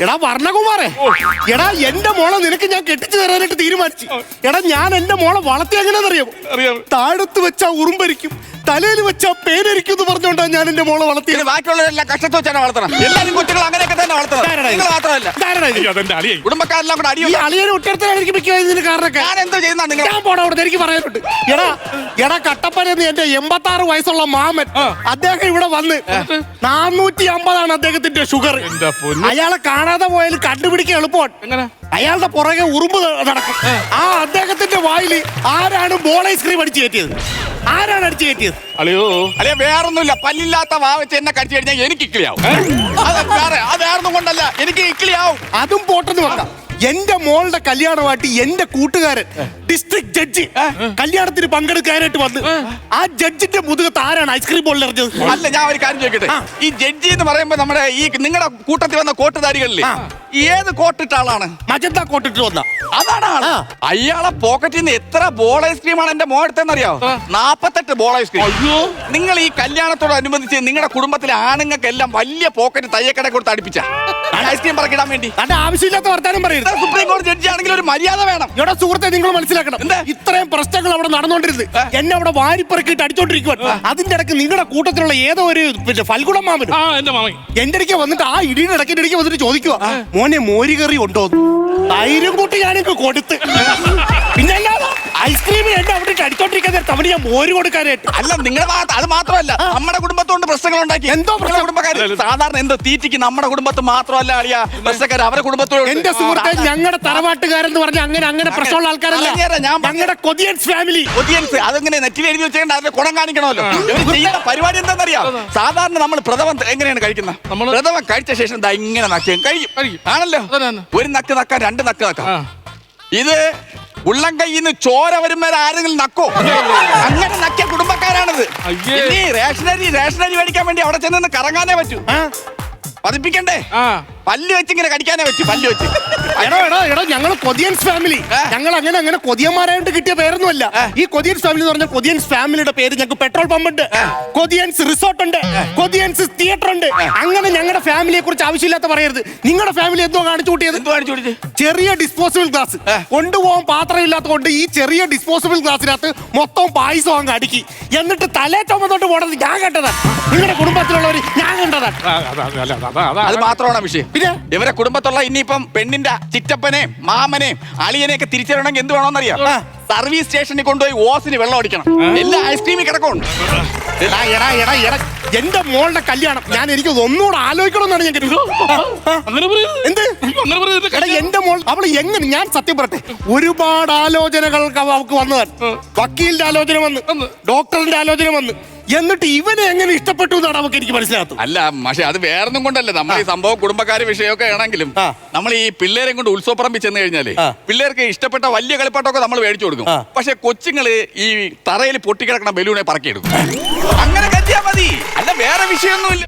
എടാ വർണ്ണകുമാറേ, എടാ എന്റെ മോളെ നിനക്ക് ഞാൻ കെട്ടിച്ചു തരാനായിട്ട് തീരുമാനിച്ചു. എടാ ഞാൻ എന്റെ മോളെ വളർത്തി എങ്ങനെയാണെന്നറിയാമോ? താഴത്ത് വെച്ചാ ഉറുമ്പരിക്കും, തലയിൽ വെച്ചാ പേരരിക്കും എന്ന് പറഞ്ഞോണ്ടാണ് ഞാൻ എന്റെ മോളെ വളർത്തിയത്. ബാക്കിയുള്ളവരെല്ലാം കഷ്ടത്ത് വെച്ചാണ് വളർത്തണം. എല്ലാരും കുട്ടികൾ അങ്ങനെയൊക്കെ തന്നെ വളർത്തണം. നിങ്ങൾ മാത്രമല്ല, കുടുംബക്കാരെല്ലാം കൂടെ അടിയോ. ഈ അളിയനെ ഒറ്റടുത്താണ് എനിക്ക് മിക്കതിന് കാരണക്കാരൻ. ഞാൻ എന്തോ ചെയ്യുന്ന നിങ്ങൾ? ഞാൻ പോടാ അവിടെ, എനിക്ക് പറയാനുണ്ട്. എടാ കട്ടപ്പനന്ന് എന്റെ 86 വയസ്സുള്ള മാമൻ, അദ്ദേഹം ഇവിടെ വന്ന് 450 അദ്ദേഹത്തിന്റെ ഷുഗർ. അയാളെ കാണാതെ പോയാൽ കണ്ടുപിടിക്കാൻ എളുപ്പമാണ്. അയാളുടെ പുറകെ ഉറുമ്പ് നടക്കും. ആ അദ്ദേഹത്തിന്റെ വായിൽ ആരാണ് ബോൾ ഐസ്ക്രീം അടിച്ചു കയറ്റിയത്? ആരാണ് അടിച്ചു കയറ്റിയത്? അല്ലെ വേറൊന്നുമില്ല, പല്ലില്ലാത്ത വാവച്ച് എന്നെ കടിച്ചു കഴിഞ്ഞാൽ എനിക്ക് ഇക്കിളിയാവും. അത് വേറൊന്നും കൊണ്ടല്ല, എനിക്ക് ഇക്കിളിയാവും. അതും പോട്ടെന്ന് വെക്കാം. എന്റെ മോളുടെ കല്യാണമായിട്ട് എന്റെ കൂട്ടുകാരൻ ഡിസ്ട്രിക്ട് ജഡ്ജി കല്യാണത്തിന് പങ്കെടുക്കാനായിട്ട് വന്ന് ആ ജഡ്ജിന്റെ മുതുകത്ത് ആരാണ് ഐസ്ക്രീം ബോളിൽ എറിഞ്ഞത്? അല്ല, ഞാൻ ഒരു കാര്യം ചോദിക്കട്ടെ. ഈ ജഡ്ജി എന്ന് പറയുമ്പോ നമ്മുടെ ഈ നിങ്ങളുടെ കൂട്ടത്തിൽ വന്ന കോട്ടുധാരികളില്ലേ, ഏത് കോട്ടിട്ട ആളാണ്? മജന്ത കോട്ടിട്ട് വന്ന അതാണ് ആള്. അയാളെ പോക്കറ്റിൽ നിന്ന് എത്ര ബോൾ ഐസ്ക്രീമാണ് എന്റെ മോടുത്തെന്നറിയാവോ? 48 ബോൾ ഐസ്ക്രീം. നിങ്ങൾ ഈ കല്യാണത്തോടനുബന്ധിച്ച് നിങ്ങളുടെ കുടുംബത്തിലെ ആണുങ്ങൾക്കെല്ലാം വലിയ പോക്കറ്റ് തയ്യക്കട കൊടുത്ത് അടുപ്പിച്ച ഐസ്ക്രീം പറക്കിടാൻ വേണ്ടി. അത് ആവശ്യമില്ലാത്ത വർത്താനം പറയരുത്. സുപ്രീം കോടതി ജഡ്ജി ആണെങ്കിൽ ഒരു മര്യാദ വേണം. ഇവിടെ സുഹൃത്തെ നിങ്ങൾ മനസ്സിലാക്കണം, ഇത്രയും പ്രശ്നങ്ങൾ അവിടെ നടന്നുകൊണ്ടിരുന്നത് എന്നെ അവിടെ വാരിപ്പറക്കിട്ട് അടിച്ചോണ്ടിരിക്കുവാൻ. അതിന്റെ ഇടയ്ക്ക് നിങ്ങളുടെ കൂട്ടത്തിലുള്ള ഏതോ ഒരു ഫൽഗുണം മാമനും എന്റെ ഇടയ്ക്ക് വന്നിട്ട് ആ ഇടിയുടെ ഇടയ്ക്കിന്റെ ഇടയ്ക്ക് വന്നിട്ട് ചോദിക്കുക, മോനെ മോരുകറി ഉണ്ടോ? തൈരും കൂട്ടി ഞാനൊക്കെ കൊടുത്ത്, പിന്നെ അല്ലാതെ ഐസ്ക്രീം എന്നെ അവിടെ അടിച്ചോണ്ടിരിക്കാൻ തവണ ഞാൻ മോര് കൊടുക്കാനായിട്ട്. അല്ല, നിങ്ങളുടെ അത് മാത്രമല്ല, നമ്മുടെ കുടുംബത്തോണ്ട് പ്രശ്നങ്ങൾ ഉണ്ടാക്കി. എന്തോ കുടുംബക്കാര് സാധാരണ എന്തോ തീറ്റിക്ക് നമ്മുടെ കുടുംബത്ത് മാത്രമല്ല അളിയ പ്രശ്നക്കാർ അവരുടെ കുടുംബത്തോട്. എന്റെ സുഹൃത്തെ, ഞങ്ങളുടെ തറവാട്ടുകാരെന്ന് പറഞ്ഞ അങ്ങനെ പ്രശ്നമുള്ള ആൾക്കാരല്ല. ഞങ്ങളുടെ കൊതിയൻസ് ഫാമിലി. കൊതിയൻസ് അതെങ്ങനെ നെറ്റിൽ എഴുതി വെച്ചേണ്ട, അതിന്റെ ഗുണം കാണിക്കണമല്ലോ. ചെയ്യുന്ന പരിപാടി എന്താണെന്നറിയാം? സാധാരണ നമ്മൾ പ്രഥമം എങ്ങനെയാണ് കഴിക്കുന്നത്? പ്രഥമം കഴിച്ച ശേഷം ഇങ്ങനെ നക്കും കഴിക്കും ആണല്ലോ. ഒരു നക്ക് നക്കാൻ 2 നക്ക് നക്കാം. ഇത് ഉള്ളം കയ്യിന്ന് ചോര വരുമ്പോൾ ആരെങ്കിലും നക്കോ? അങ്ങനെ നക്കിയ കുടുംബക്കാരാണിത്. റേഷനറി മേടിക്കാൻ വേണ്ടി അവിടെ ചെന്ന് കറങ്ങാനേ പറ്റൂ. പതിപ്പിക്കണ്ടേ? പല്ല് വെച്ച് ഇങ്ങനെ കടിക്കാനേ പറ്റൂ. പല്ല് വെച്ച് എടോ ഞങ്ങൾ കൊതിയൻസ് ഫാമിലി. ഞങ്ങൾ അങ്ങനെ കൊതിയന്മാരായിട്ട് കിട്ടിയ പേരൊന്നുമല്ല. ഈ കൊതിയൻസ് ഫാമിലി എന്ന് പറഞ്ഞാൽ കൊതിയൻസ് ഫാമിലിയുടെ പേര് ഞങ്ങൾക്ക് പെട്രോൾ പമ്പ് ഉണ്ട്, കൊതിയൻസ് റിസോർട്ട് ഉണ്ട്, കൊതിയൻസ് തിയേറ്റർ ഉണ്ട്. അങ്ങനെ ഞങ്ങളുടെ ഫാമിലിയെ കുറിച്ച് ആവശ്യമില്ലാത്ത പറയരുത്. നിങ്ങളുടെ ഫാമിലി എന്തോ കാണിച്ചു കൂട്ടിയത്? ചെറിയ ഡിസ്പോസിബിൾ ഗ്ലാസ് കൊണ്ടുപോകാൻ പാത്രമില്ലാത്തതുകൊണ്ട് ഈ ചെറിയ ഡിസ്പോസിബിൾ ഗ്ലാസിനകത്ത് മൊത്തം പായസം അങ്ങ് അടുക്കി, എന്നിട്ട് തലേ ചുമന്നോട്ട് പോണത് ഞാൻ കണ്ടതാണ്. നിങ്ങളുടെ കുടുംബത്തിലുള്ളവർ ഞാൻ കണ്ടതാണ്. അത് മാത്രമാണ് വിഷയം. പിന്നെ ഇവരെ കുടുംബത്തുള്ള ഇനിയിപ്പം പെണ്ണിന്റെ ചിറ്റപ്പനെ മാമനെ അളിയനെ ഒക്കെ തിരിച്ചറിയണമെങ്കിൽ എന്ത് വേണമെന്നറിയാം? സർവീസ് സ്റ്റേഷനിൽ കൊണ്ടുപോയി ഓസിന് വെള്ളം അടിക്കണം. എല്ലാ ഐസ്ക്രീമിൽ കിടക്കുന്നുണ്ട്. എന്റെ മോളുടെ കല്യാണം എനിക്ക് ഒന്നുകൂടെ ആലോചിക്കണമെന്നാണ് ഞാൻ എന്റെ മോൾ അവള് എങ്ങനെ, ഞാൻ സത്യം പറട്ടെ, ഒരുപാട് ആലോചനകൾക്ക് അവൾക്ക് വന്നതാണ്. വക്കീലിന്റെ ആലോചന വന്ന്, ഡോക്ടറിന്റെ ആലോചന വന്ന്, എന്നിട്ട് ഇവനെ എങ്ങനെ ഇഷ്ടപ്പെട്ടു എന്നാണ് നമുക്ക് എനിക്ക് മനസ്സിലാകത്തു. അല്ല പക്ഷെ അത് വേറൊന്നും കൊണ്ടല്ലേ. നമ്മൾ ഈ സംഭവം കുടുംബക്കാരെ വിഷയമൊക്കെ ആണെങ്കിലും നമ്മൾ ഈ പിള്ളേരെ കൊണ്ട് ഉത്സവപ്പറമ്പിൽ ചെന്ന് കഴിഞ്ഞാല് പിള്ളേർക്ക് ഇഷ്ടപ്പെട്ട വലിയ കളിപ്പാട്ടമൊക്കെ നമ്മൾ മേടിച്ചു കൊടുക്കും. പക്ഷെ കൊച്ചുങ്ങള് ഈ തറയിൽ പൊട്ടിക്കിടക്കണ ബലൂണെ പറക്കിയെടുക്കും. അങ്ങനെ കരുതിയാ മതി, അല്ല വേറെ വിഷയമൊന്നുമില്ല.